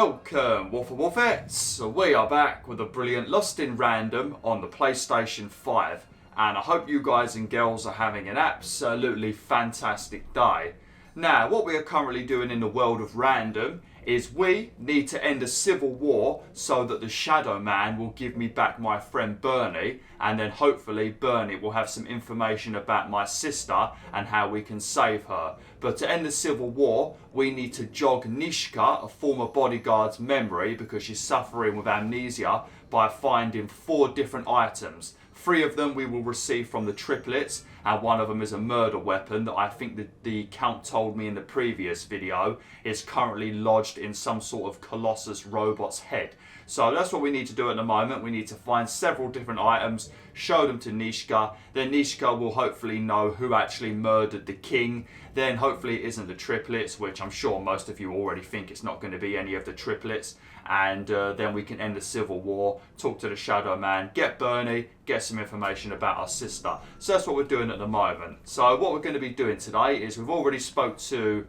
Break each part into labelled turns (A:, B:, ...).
A: Welcome, WolfTheWolfettes! We are back with a brilliant Lost in Random on the PlayStation 5, and I hope you guys and girls are having an absolutely fantastic day. Now, what we are currently doing in the world of random is we need to end a civil war so that the Shadow Man will give me back my friend Bernie, and then hopefully Bernie will have some information about my sister and how we can save her. But to end the civil war, we need to jog Nishka, a former bodyguard's memory because she's suffering with amnesia, by finding 4 different items. 3 of them we will receive from the triplets, and one of them is a murder weapon that I think the Count told me in the previous video is currently lodged in some sort of Colossus robot's head. So that's what we need to do at the moment. We need to find several different items, show them to Nishka, then Nishka will hopefully know who actually murdered the king. Then hopefully it isn't the triplets, which I'm sure most of you already think it's not going to be any of the triplets. And then we can end the civil war, talk to the Shadow Man, get Bernie, get some information about our sister. So that's what we're doing at the moment. So what we're going to be doing today is we've already spoke to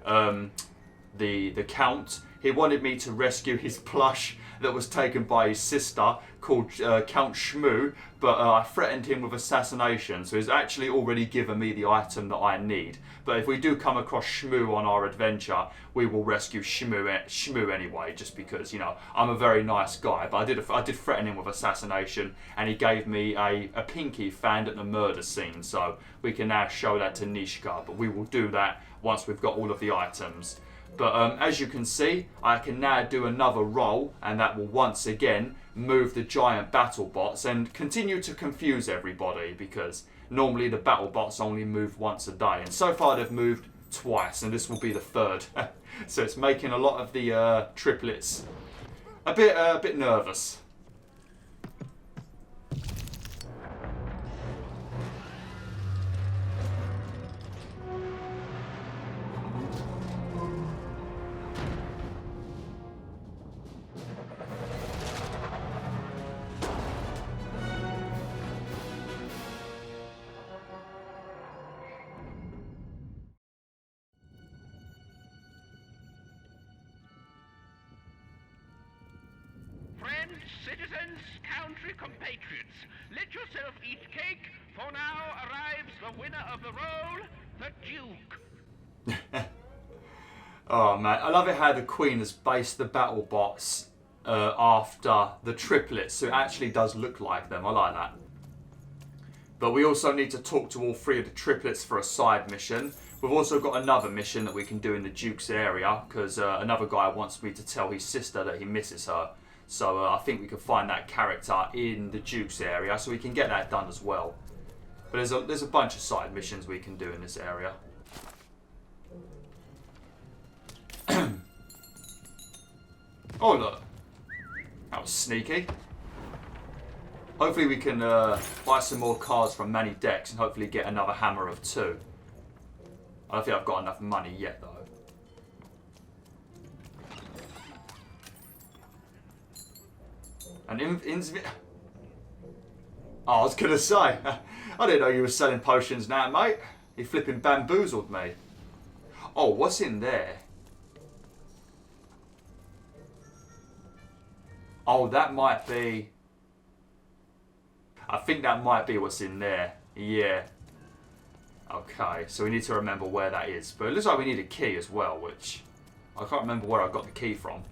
A: the Count. He wanted me to rescue his plush that was taken by his sister called Count Shmoo, but I threatened him with assassination, so he's actually already given me the item that I need. But if we do come across Shmoo on our adventure, we will rescue Shmoo anyway, just because, you know, I'm a very nice guy. But I did threaten him with assassination, and he gave me a pinky found at the murder scene, so we can now show that to Nishka, but we will do that once we've got all of the items. But as you can see, I can now do another roll, and that will once again move the giant battle bots and continue to confuse everybody, because normally the battle bots only move once a day, and so far they've moved twice, and this will be the 3rd. So it's making a lot of the triplets a bit nervous.
B: Citizens, country compatriots, let yourself eat cake, for now arrives the winner of the role, the Duke.
A: Oh man, I love it how the Queen has based the battle bots after the triplets, so it actually does look like them. I like that. But we also need to talk to all 3 of the triplets for a side mission. We've also got another mission that we can do in the Duke's area, because another guy wants me to tell his sister that he misses her. So I think we can find that character in the Duke's area, so we can get that done as well. But there's a bunch of side missions we can do in this area. Oh look, that was sneaky. Hopefully we can buy some more cards from Manny Decks and hopefully get another hammer of 2. I don't think I've got enough money yet though. And oh, I was going to say, I didn't know you were selling potions now, mate. You flipping bamboozled me. Oh, what's in there? Oh, that might be... I think that might be what's in there. Yeah. Okay, so we need to remember where that is. But it looks like we need a key as well, which... I can't remember where I got the key from.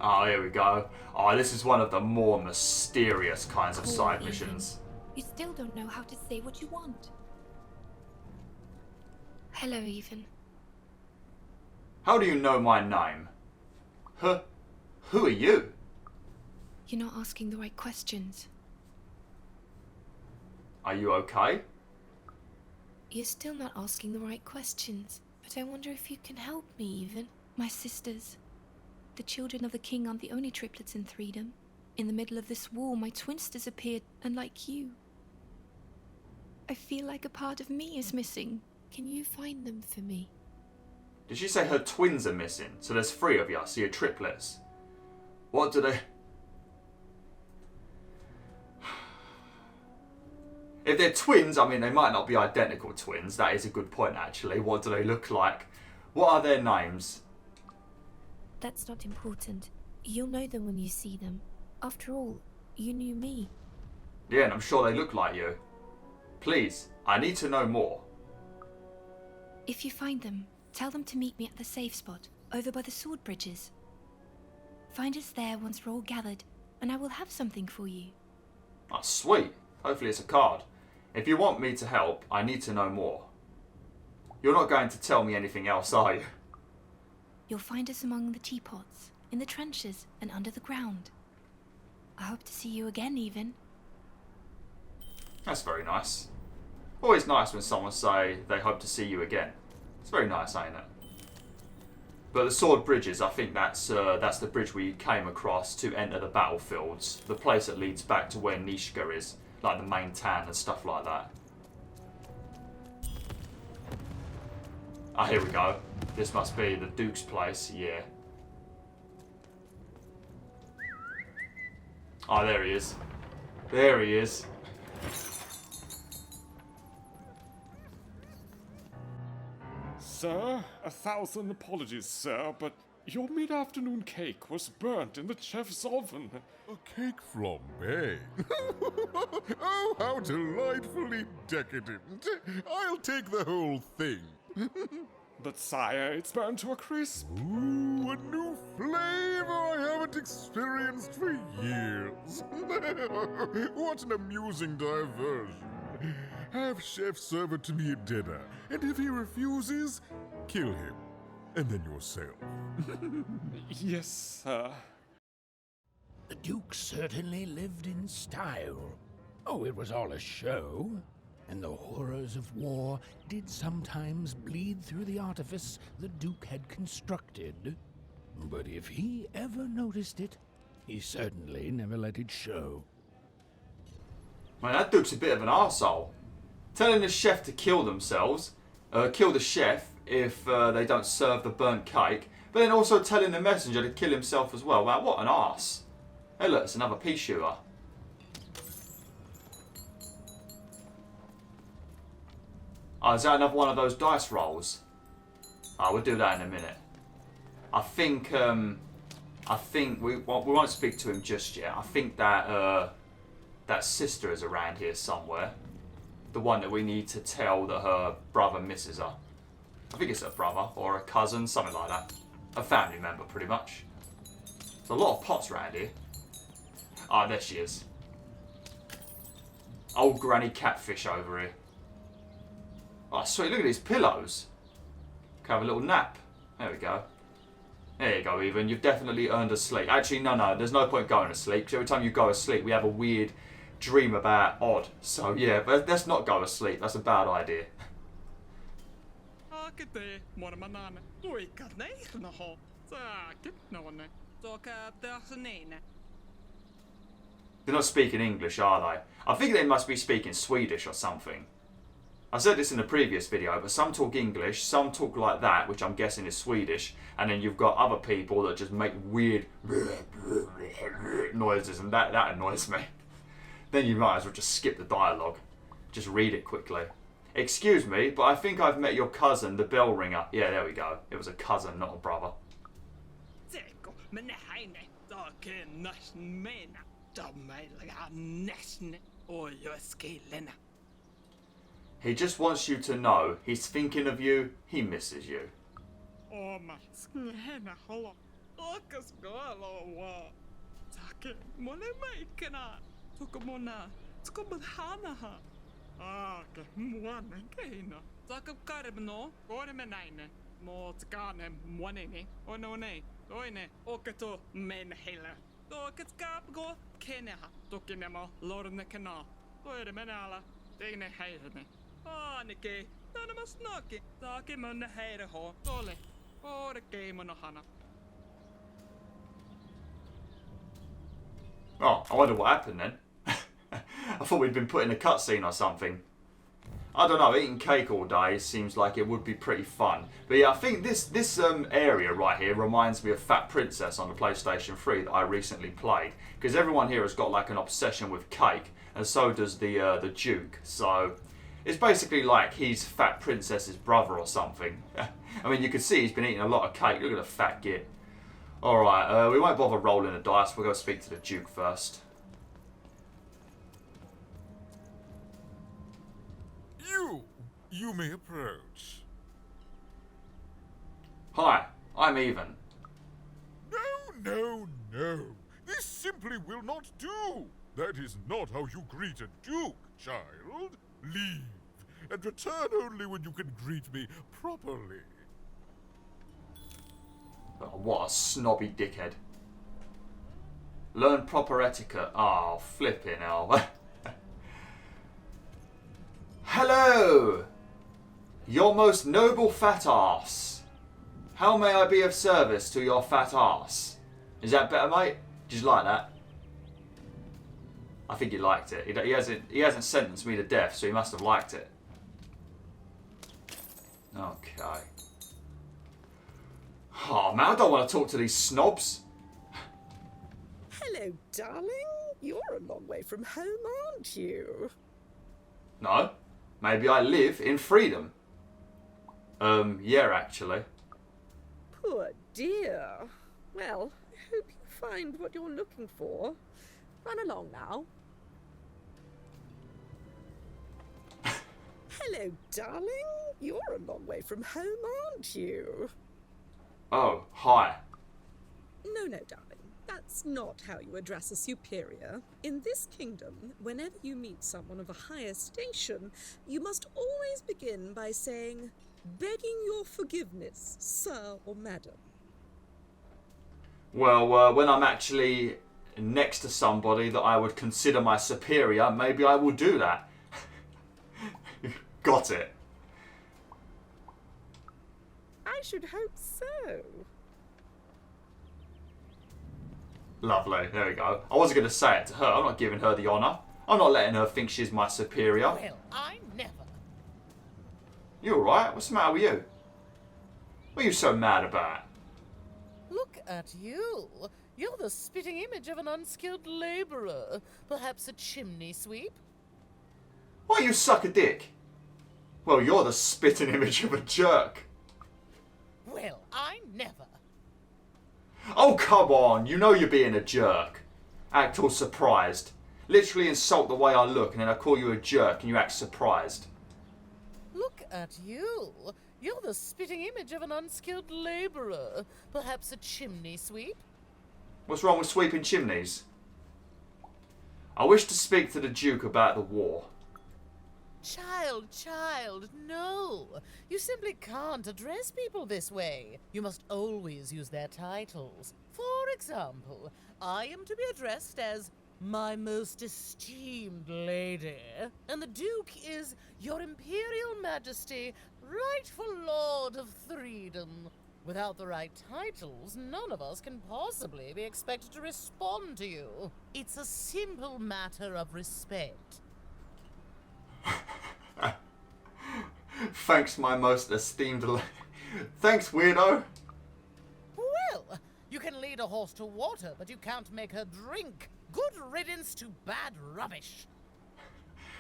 A: Oh, here we go. Oh, this is one of the more mysterious kinds of side missions.
C: You still don't know how to say what you want. Hello, Ethan.
A: How do you know my name? Huh? Who are you?
C: You're not asking the right questions.
A: Are you okay?
C: You're still not asking the right questions. But I wonder if you can help me, Ethan. My sisters. The children of the king aren't the only triplets in Freedom. In the middle of this war, my twins disappeared, unlike you. I feel like a part of me is missing. Can you find them for me?
A: Did she say her twins are missing? So there's 3 of you, so you're triplets. What do they... If they're twins, I mean, they might not be identical twins. That is a good point, actually. What do they look like? What are their names?
C: That's not important. You'll know them when you see them. After all, you knew me.
A: Yeah, and I'm sure they look like you. Please, I need to know more.
C: If you find them, tell them to meet me at the safe spot, over by the sword bridges. Find us there once we're all gathered, and I will have something for you.
A: Oh, sweet. Hopefully it's a card. If you want me to help, I need to know more. You're not going to tell me anything else, are you?
C: You'll find us among the teapots, in the trenches, and under the ground. I hope to see you again, even.
A: That's very nice. Always nice when someone say they hope to see you again. It's very nice, ain't it? But the sword bridges, I think that's the bridge we came across to enter the battlefields. The place that leads back to where Nishka is, like the main town and stuff like that. Ah, here we go. This must be the Duke's place, yeah. Oh, there he is. There he is.
D: Sir, 1,000 apologies, sir, but your mid-afternoon cake was burnt in the chef's oven.
E: A cake flambe. Oh, how delightfully decadent. I'll take the whole thing.
D: But sire, it's burnt to a crisp.
E: Ooh, a new flavor I haven't experienced for years. What an amusing diversion. Have Chef serve it to me at dinner, and if he refuses, kill him. And then yourself.
D: Yes, sir.
F: The Duke certainly lived in style. Oh, it was all a show. And the horrors of war did sometimes bleed through the artifice the Duke had constructed. But if he ever noticed it, he certainly never let it show.
A: Man, that Duke's a bit of an arsehole. Telling the chef to kill themselves, kill the chef if they don't serve the burnt cake, but then also telling the messenger to kill himself as well. Wow, what an arse. Hey look, it's another pea shooter. Oh, is that another one of those dice rolls? Oh, we'll do that in a minute. I think we won't speak to him just yet. I think that that sister is around here somewhere. The one that we need to tell that her brother misses her. I think it's her brother or a cousin, something like that. A family member, pretty much. There's a lot of pots around here. Ah, there she is. Old granny catfish over here. Oh, sweet, look at these pillows. Can have a little nap. There we go. There you go, Ethan. You've definitely earned a sleep. Actually, no. There's no point going to sleep, because every time you go to sleep, we have a weird dream about Odd. So, yeah, but let's not go to sleep. That's a bad idea. They're not speaking English, are they? I think they must be speaking Swedish or something. I said this in the previous video, but some talk English, some talk like that, which I'm guessing is Swedish, and then you've got other people that just make weird noises, and that annoys me. Then you might as well just skip the dialogue. Just read it quickly. Excuse me, but I think I've met your cousin, the bell ringer. Yeah, there we go. It was a cousin, not a brother. He just wants you to know he's thinking of you, he misses you. Oh, I wonder what happened then. I thought we'd been put in a cutscene or something. I don't know, eating cake all day seems like it would be pretty fun. But yeah, I think this area right here reminds me of Fat Princess on the PlayStation 3 that I recently played. Because everyone here has got like an obsession with cake, and so does the Duke. So it's basically like he's Fat Princess's brother or something. I mean, you can see he's been eating a lot of cake. Look at the fat git. Alright, we won't bother rolling the dice. We'll go speak to the Duke first.
E: You may approach.
A: Hi, I'm Even.
E: No. This simply will not do. That is not how you greet a duke, child. Leave, and return only when you can greet me properly.
A: Oh, what a snobby dickhead. Learn proper etiquette. Oh, flipping hell. Hello! Your most noble fat ass. How may I be of service to your fat ass? Is that better, mate? Did you like that? I think he liked it. He hasn't sentenced me to death, so he must have liked it. Okay. Oh man, I don't want to talk to these snobs.
G: Hello, darling. You're a long way from home, aren't you?
A: No. Maybe I live in freedom. Yeah, actually.
G: Poor dear. Well, I hope you find what you're looking for. Run along now. Hello, darling. You're a long way from home, aren't you?
A: Oh, hi.
G: No, darling. That's not how you address a superior. In this kingdom, whenever you meet someone of a higher station, you must always begin by saying, "Begging your forgiveness, sir or madam."
A: Well, when I'm actually next to somebody that I would consider my superior, maybe I will do that. Got it.
G: I should hope so.
A: Lovely, there we go. I wasn't going to say it to her. I'm not giving her the honour. I'm not letting her think she's my superior.
H: Well, I never.
A: You alright? What's the matter with you? What are you so mad about?
H: Look at you. You're the spitting image of an unskilled labourer. Perhaps a chimney sweep?
A: Why you suck a dick? Well, you're the spitting image of a jerk.
H: Well, I never.
A: Oh, come on. You know you're being a jerk. Act all surprised. Literally insult the way I look and then I call you a jerk and you act surprised.
H: Look at you. You're the spitting image of an unskilled labourer. Perhaps a chimney sweep?
A: What's wrong with sweeping chimneys? I wish to speak to the Duke about the war.
H: Child, no. You simply can't address people this way. You must always use their titles. For example, I am to be addressed as my most esteemed lady, and the Duke is your Imperial Majesty, rightful Lord of Freedom. Without the right titles, none of us can possibly be expected to respond to you. It's a simple matter of respect.
A: Thanks, my most esteemed Thanks, weirdo.
H: Well, you can lead a horse to water, but you can't make her drink. Good riddance to bad rubbish.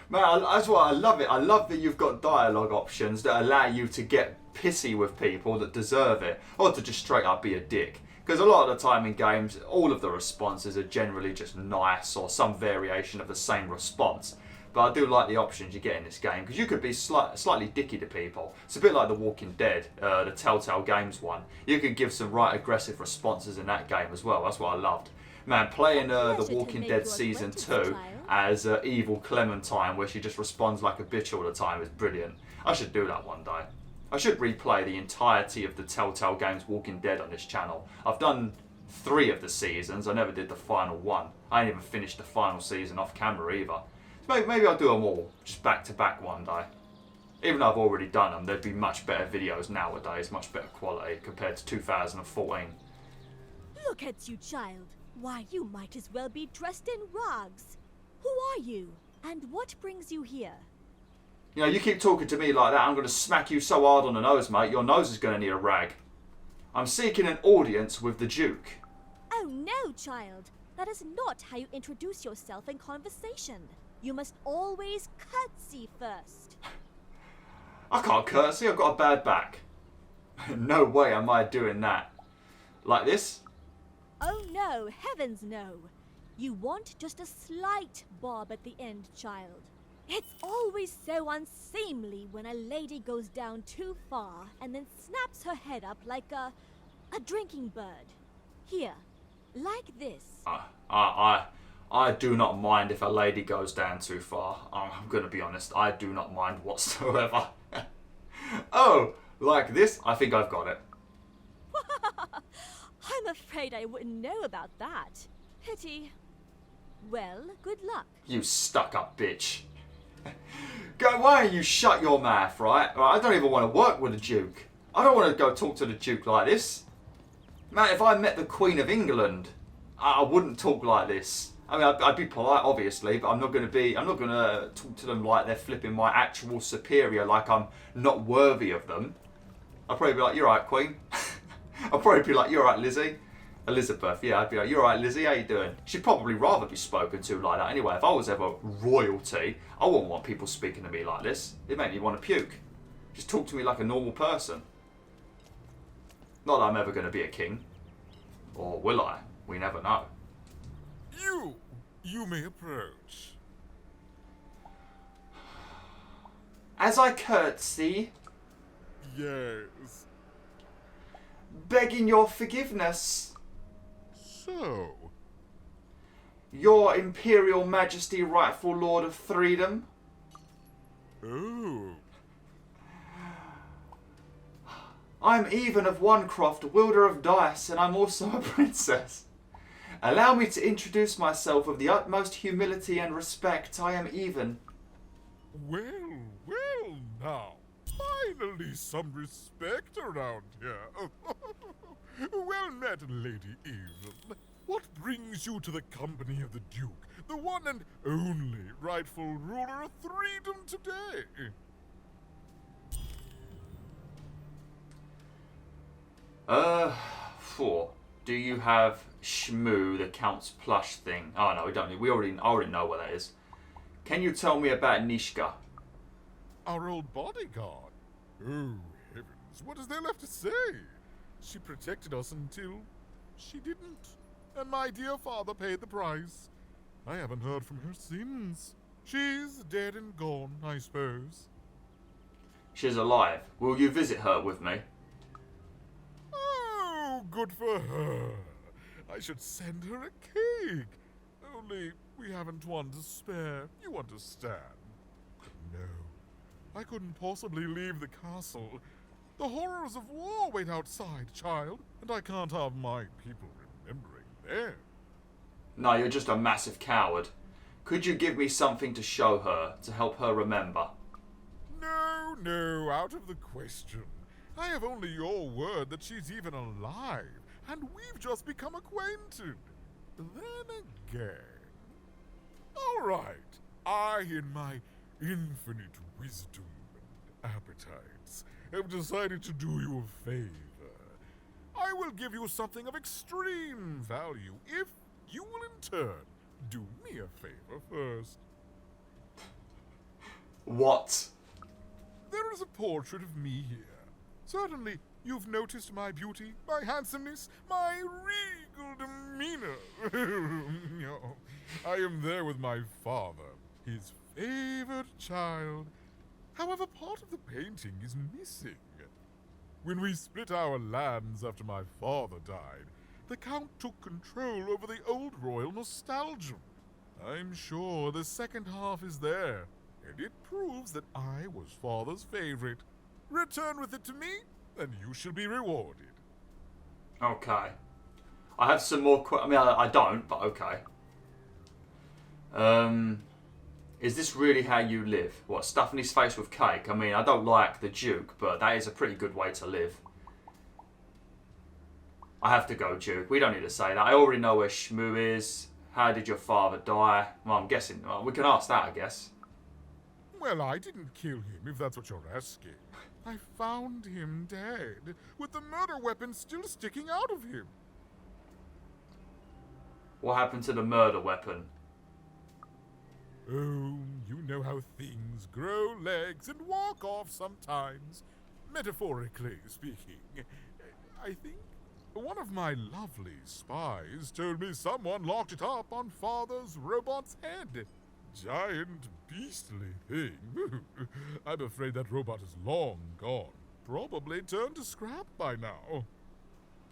A: Man, that's why I love it. I love that you've got dialogue options that allow you to get pissy with people that deserve it, or to just straight up be a dick. Because a lot of the time in games, all of the responses are generally just nice or some variation of the same response. But I do like the options you get in this game, because you could be slightly dicky to people. It's a bit like The Walking Dead, the Telltale Games one. You could give some right aggressive responses in that game as well. That's what I loved. Man, playing The Walking Dead Season 2 as evil Clementine, where she just responds like a bitch all the time, is brilliant. I should do that one day. I should replay the entirety of the Telltale Games Walking Dead on this channel. I've done 3 of the seasons. I never did the final one. I ain't even finished the final season off camera either. Maybe I'll do them all, just back to back one day. Even though I've already done them, there'd be much better videos nowadays, much better quality compared to 2014.
I: Look at you, child. Why, you might as well be dressed in rags. Who are you? And what brings you here?
A: You know, you keep talking to me like that, I'm going to smack you so hard on the nose, mate, your nose is going to need a rag. I'm seeking an audience with the Duke.
I: Oh no, child. That is not how you introduce yourself in conversation. You must always curtsy first.
A: I can't curtsy, I've got a bad back. No way am I doing that. Like this?
I: Oh no, heavens no. You want just a slight bob at the end, child. It's always so unseemly when a lady goes down too far and then snaps her head up like a drinking bird. Here, like this.
A: I do not mind if a lady goes down too far. I'm going to be honest, I do not mind whatsoever. Oh, like this? I think I've got it.
I: I'm afraid I wouldn't know about that. Pity. Well, good luck.
A: You stuck-up bitch. Go away, you shut your mouth, right? I don't even want to work with the Duke. I don't want to go talk to the Duke like this. Man, if I met the Queen of England, I wouldn't talk like this. I mean, I'd be polite, obviously, but I'm not going to talk to them like they're flipping my actual superior, like I'm not worthy of them. I'd probably be like, you're right, Queen. I'd probably be like, you're right, Lizzie. Elizabeth, yeah, I'd be like, you're right, Lizzie, how you doing? She'd probably rather be spoken to like that. Anyway, if I was ever royalty, I wouldn't want people speaking to me like this. It made me want to puke. Just talk to me like a normal person. Not that I'm ever going to be a king. Or will I? We never know.
E: You may approach.
A: As I curtsy,
E: Yes.
A: begging your forgiveness,
E: So,
A: your Imperial Majesty, rightful Lord of Freedom.
E: oh,
A: I'm Even of Onecroft, wielder of dice, and I'm also a princess. Allow me to introduce myself with the utmost humility and respect. I am Even.
E: well now. Finally some respect around here. Well met, Lady Even. What brings you to the company of the Duke, the one and only rightful ruler of Freedom today?
A: Do you have Shmoo, the Count's plush thing? Oh no, we don't need. I already know what that is. Can you tell me about Nishka?
E: Our old bodyguard. Oh, heavens, what is there left to say? She protected us until she didn't. And my dear father paid the price. I haven't heard from her since. She's dead and gone, I suppose.
A: She's alive. Will you visit her with me?
E: Oh, good for her. I should send her a cake. Only we haven't one to spare, you understand. But no, I couldn't possibly leave the castle. The horrors of war wait outside, child, and I can't have my people remembering them.
A: No, you're just a massive coward. Could you give me something to show her, to help her remember?
E: No, out of the question. I have only your word that she's even alive, and we've just become acquainted. Then again... All right, I, in my infinite wisdom and appetites, have decided to do you a favor. I will give you something of extreme value if you will in turn do me a favor first.
A: What?
E: There is a portrait of me here. Certainly, you've noticed my beauty, my handsomeness, my regal demeanor. No, I am there with my father, his favored child. However, part of the painting is missing. When we split our lands after my father died, the Count took control over the old royal nostalgia. I'm sure the second half is there, and it proves that I was father's favorite. Return with it to me, and you shall be rewarded.
A: Okay. I have some more I don't, but okay. Is this really how you live? What, stuffing his face with cake? I mean, I don't like the Duke, but that is a pretty good way to live. I have to go, Duke. We don't need to say that. I already know where Shmoo is. How did your father die? Well, I'm guessing. Well, we can ask that, I guess.
E: Well, I didn't kill him, if that's what you're asking. I found him dead, with the murder weapon still sticking out of him.
A: What happened to the murder weapon?
E: Oh, you know how things grow legs and walk off sometimes. Metaphorically speaking. I think one of my lovely spies told me someone locked it up on Father's robot's head. Giant, beastly thing. I'm afraid that robot is long gone. Probably turned to scrap by now.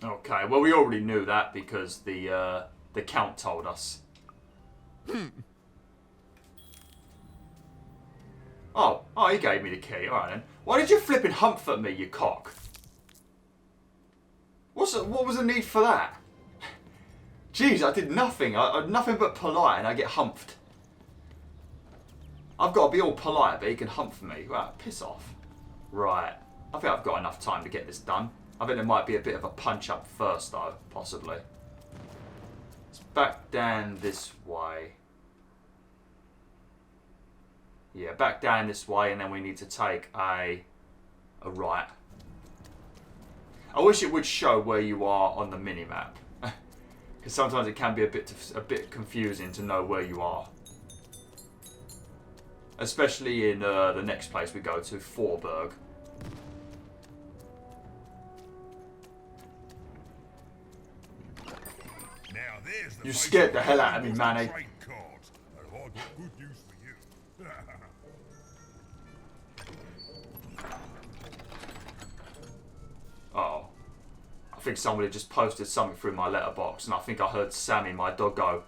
A: Okay, well we already knew that because the Count told us. Oh, he gave me the key. Alright then. Why did you flipping humph at me, you cock? What was the need for that? Jeez, I did nothing. I nothing but polite and I get humphed. I've got to be all polite, but he can humph me. Right, piss off. Right. I think I've got enough time to get this done. I think there might be a bit of a punch up first, though. Possibly. It's back down this way. Yeah, back down this way, and then we need to take a right. I wish it would show where you are on the mini-map. Because sometimes it can be a bit confusing to know where you are. Especially in the next place we go to, Forberg.
E: Now there's the
A: You scared the hell out of me, Manny. Oh. I think somebody just posted something through my letterbox, and I think I heard Sammy, my dog, go.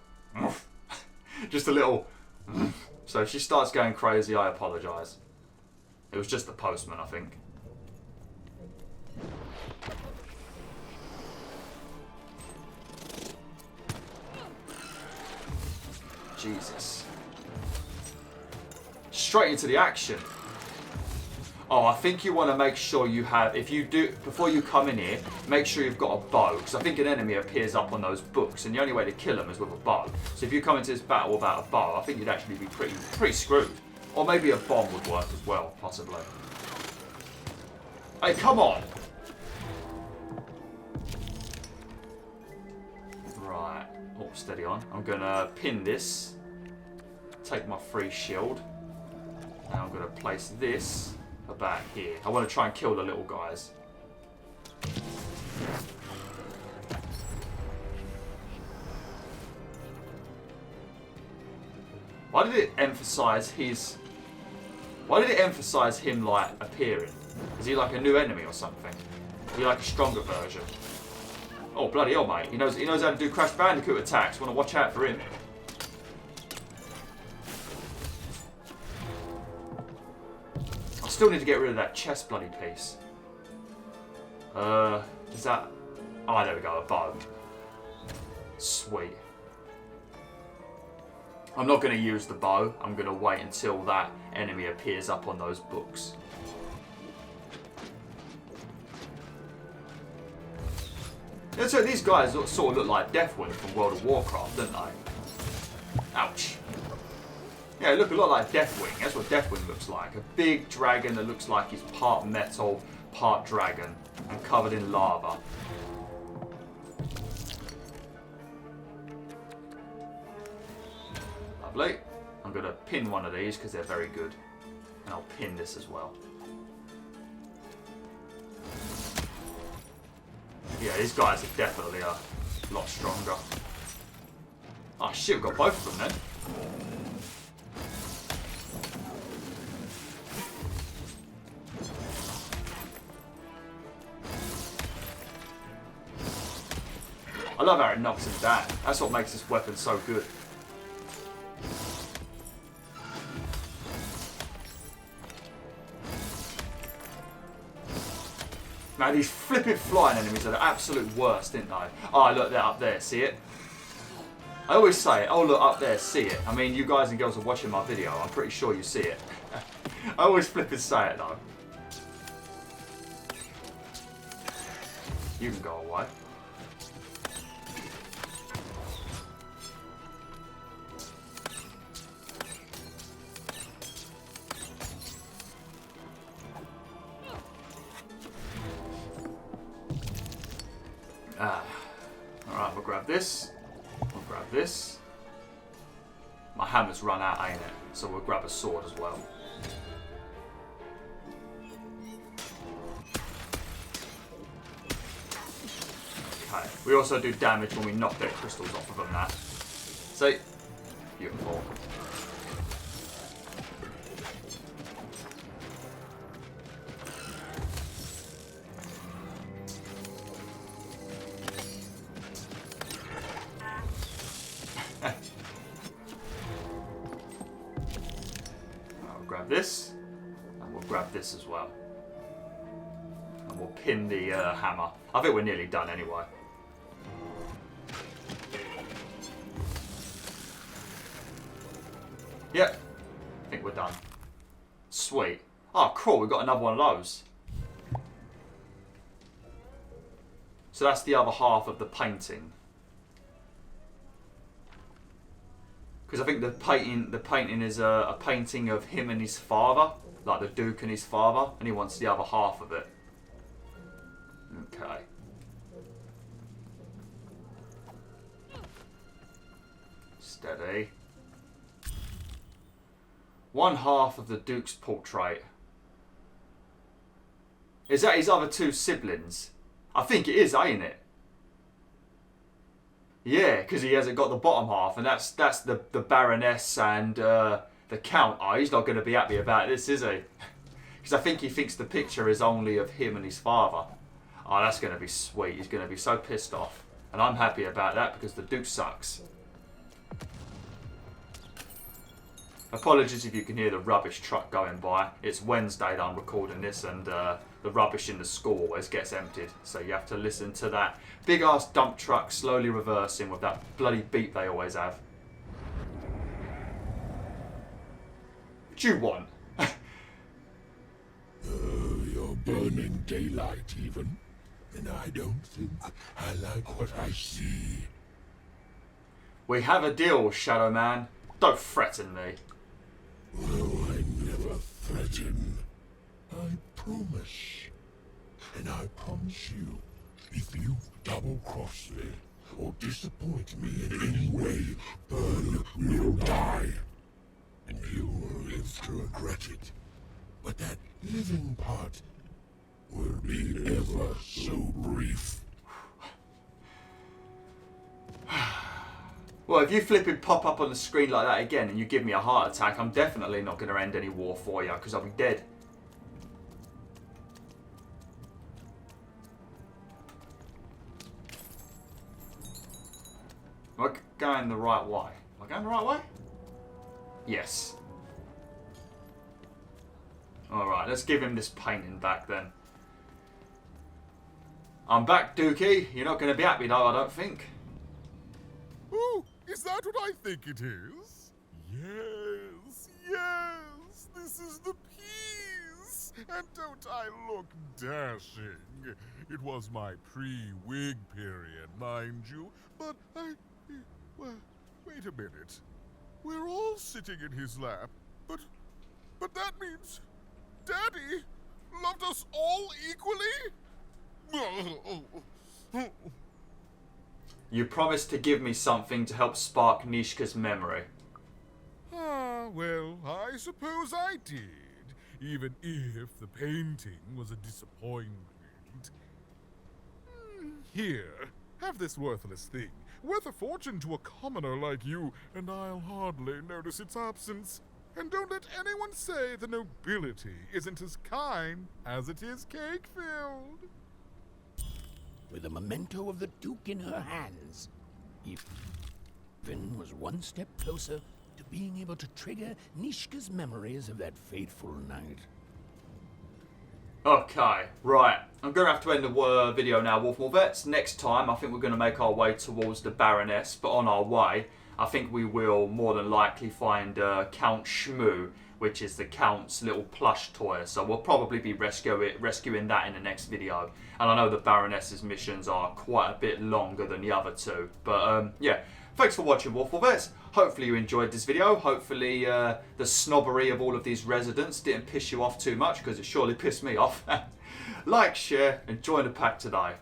A: Just a little. So if she starts going crazy, I apologise. It was just the postman, I think. Jesus. Straight into the action. Oh, I think you want to make sure you have, if you do, before you come in here, make sure you've got a bow. Because I think an enemy appears up on those books, and the only way to kill them is with a bow. So if you come into this battle without a bow, I think you'd actually be pretty screwed. Or maybe a bomb would work as well, possibly. Hey, come on! Right. Oh, steady on. I'm going to pin this. Take my free shield. Now I'm going to place this about here. I want to try and kill the little guys. Why did it emphasize his... Why did it emphasize him, like, appearing? Is he like a new enemy or something? Is he like a stronger version? Oh, bloody hell, mate. He knows how to do Crash Bandicoot attacks. Want to watch out for him. I still need to get rid of that chest bloody piece. Is that... Oh, there we go, a bow. Sweet. I'm not going to use the bow. I'm going to wait until that enemy appears up on those books. Yeah, so these guys sort of look like Deathwing from World of Warcraft, don't they? Ouch. Yeah, they look a lot like Deathwing. That's what Deathwing looks like. A big dragon that looks like he's part metal, part dragon, and covered in lava. Lovely. I'm going to pin one of these because they're very good. And I'll pin this as well. Yeah, these guys are definitely a lot stronger. Oh shit, we've got both of them then. I love how it knocks him down. That's what makes this weapon so good. Man, these flipping flying enemies are the absolute worst, didn't they? Oh, look, they're up there. See it? I always say, oh, look, up there, see it. I mean, you guys and girls are watching my video. I'm pretty sure you see it. I always flipping say it, though. You can go away. grab this. We'll grab this. My hammer's run out, ain't it? So we'll grab a sword as well. Okay. We also do damage when we knock their crystals off of them now. See? Beautiful. Grab this, and we'll grab this as well. And we'll pin the hammer. I think we're nearly done anyway. Yep, I think we're done. Sweet. Oh, cool, we've got another one of those. So that's the other half of the painting. Because I think the painting is a painting of him and his father, like the Duke and his father, and he wants the other half of it. Okay. Steady. One half of the Duke's portrait. Is that his other two siblings? I think it is, ain't it? Yeah, because he hasn't got the bottom half, and that's the Baroness and the Count. Oh, he's not going to be happy about this, is he? Because I think he thinks the picture is only of him and his father. Oh, that's going to be sweet. He's going to be so pissed off. And I'm happy about that because the Duke sucks. Apologies if you can hear the rubbish truck going by. It's Wednesday that I'm recording this, and the rubbish in the school always gets emptied. So you have to listen to that big ass dump truck slowly reversing with that bloody beat they always have. What do you want?
F: You're burning daylight even, and I don't think I like what I see.
A: We have a deal, Shadow Man. Don't threaten me.
F: Oh, I never threaten. I promise. And I promise you, if you double-cross me or disappoint me in any way, Burn will die. And you will live to regret it. But that living part will be ever so brief.
A: Well, if you flipping pop up on the screen like that again and you give me a heart attack, I'm definitely not going to end any war for you, because I'll be dead. Am I going the right way? Am I going the right way? Yes. Alright, let's give him this painting back then. I'm back, Dookie. You're not going to be happy though, I don't think.
E: Oh, is that what I think it is? Yes, yes, this is the piece. And don't I look dashing? It was my pre-wig period, mind you, but well, wait a minute. We're all sitting in his lap, but that means Daddy loved us all equally?
A: You promised to give me something to help spark Nishka's memory.
E: Ah, well, I suppose I did, even if the painting was a disappointment. Here, have this worthless thing, worth a fortune to a commoner like you, and I'll hardly notice its absence. And don't let anyone say the nobility isn't as kind as it is cake-filled.
F: With a memento of the Duke in her hands, Even was one step closer to being able to trigger Nishka's memories of that fateful night.
A: Okay, right. I'm going to have to end the video now, Wolf. Next time, I think we're going to make our way towards the Baroness, but on our way, I think we will more than likely find Count Shmoo, which is the Count's little plush toy. So we'll probably be rescuing that in the next video. And I know the Baroness's missions are quite a bit longer than the other two. But yeah, thanks for watching, Wolf. Hopefully you enjoyed this video. Hopefully the snobbery of all of these residents didn't piss you off too much, because it surely pissed me off. Like, share, and join the pack today.